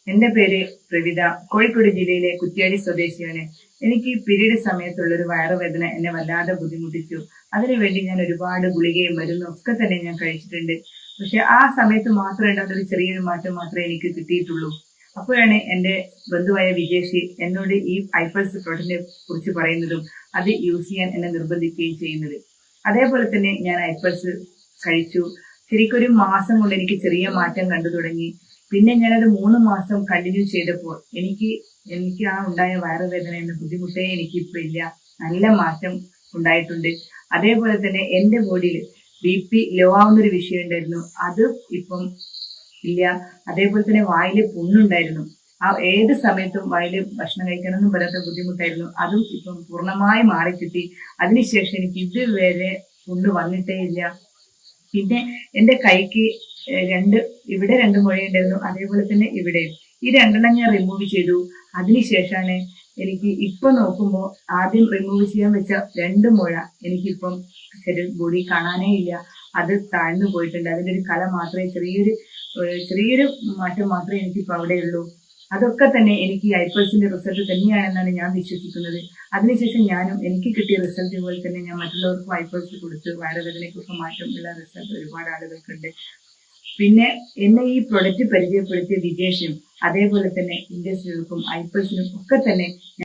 എന്റെ പേര് പ്രവിത. കോഴിക്കോട് ജില്ലയിലെ കുറ്റ്യാടി സ്വദേശിയാണ്. എനിക്ക് പീരീഡ് സമയത്തുള്ളൊരു വയറുവേദന എന്നെ വല്ലാതെ ബുദ്ധിമുട്ടിച്ചു. അതിനുവേണ്ടി ഞാൻ ഒരുപാട് ഗുളികയും മരുന്നും ഒക്കെ തന്നെ ഞാൻ കഴിച്ചിട്ടുണ്ട്. പക്ഷെ ആ സമയത്ത് മാത്രമേ ഉണ്ടാകുന്ന ചെറിയൊരു മാറ്റം മാത്രമേ എനിക്ക് കിട്ടിയിട്ടുള്ളൂ. അപ്പോഴാണ് എന്റെ ബന്ധുവായ വിജേഷ് എന്നോട് ഈ ഐപ്പൾസ് പ്രോട്ടീനെ കുറിച്ച് പറയുന്നതും അത് യൂസ് ചെയ്യാൻ എന്നെ നിർബന്ധിക്കുകയും ചെയ്യുന്നത്. അതേപോലെ തന്നെ ഞാൻ ഐപ്പൾസ് കഴിച്ചു. ശരിക്കും ഒരു മാസം കൊണ്ട് എനിക്ക് ചെറിയ മാറ്റം കണ്ടു തുടങ്ങി. പിന്നെ ഞാനത് 3 മാസം കണ്ടിന്യൂ ചെയ്തപ്പോൾ എനിക്ക് ആ ഉണ്ടായ വയറുവേദന എന്ന ബുദ്ധിമുട്ടേ എനിക്കിപ്പോ ഇല്ല. നല്ല മാറ്റം ഉണ്ടായിട്ടുണ്ട്. അതേപോലെ തന്നെ എന്റെ ബോഡിയിൽ BP ലോ ആവുന്നൊരു വിഷയം ഉണ്ടായിരുന്നു, അത് ഇപ്പം ഇല്ല. അതേപോലെ തന്നെ വായില് പുണ്ണുണ്ടായിരുന്നു. ഏത് സമയത്തും വായില് ഭക്ഷണം കഴിക്കാനൊന്നും പറ്റാത്ത ബുദ്ധിമുട്ടായിരുന്നു, അതും ഇപ്പം പൂർണ്ണമായി മാറിക്കിട്ടി. അതിനുശേഷം എനിക്ക് ഇതുവരെ പുണ്ണ് വന്നിട്ടേ ഇല്ല. പിന്നെ എന്റെ കൈക്ക് ഇവിടെ 2 മുഴയുണ്ടായിരുന്നു, അതേപോലെ തന്നെ ഇവിടെ ഈ 2 ഞാൻ റിമൂവ് ചെയ്തു. അതിനുശേഷമാണ് എനിക്ക് ഇപ്പൊ നോക്കുമ്പോൾ ആദ്യം റിമൂവ് ചെയ്യാൻ വെച്ച 2 മുഴ എനിക്കിപ്പം ബോഡി കാണാനേ ഇല്ല. അത് താഴ്ന്നു പോയിട്ടുണ്ട്. അതിന്റെ ഒരു കല മാത്രമേ ചെറിയൊരു മാറ്റം മാത്രമേ എനിക്കിപ്പോ അവിടെയുള്ളൂ. അതൊക്കെ തന്നെ എനിക്ക് ഈ ഐപ്പൾസിന്റെ റിസൾട്ട് തന്നെയാണെന്നാണ് ഞാൻ വിശ്വസിക്കുന്നത്. അതിനുശേഷം എനിക്ക് കിട്ടിയ റിസൾട്ട് പോലെ തന്നെ ഞാൻ മറ്റുള്ളവർക്കും ഐപ്പൾസ് കൊടുത്ത് വയറുവേദനയ്ക്കൊക്കെ മാറ്റമുള്ള റിസൾട്ട് ഒരുപാട് ആളുകൾക്കുണ്ട്. പിന്നെ എന്നെ ഈ പ്രൊഡക്റ്റ് പരിചയപ്പെടുത്തിയ വിജേഷും അതേപോലെ തന്നെ ഇൻഡസ്ട്രികൾക്കും ഐപ്പൾസിനും ഒക്കെ തന്നെ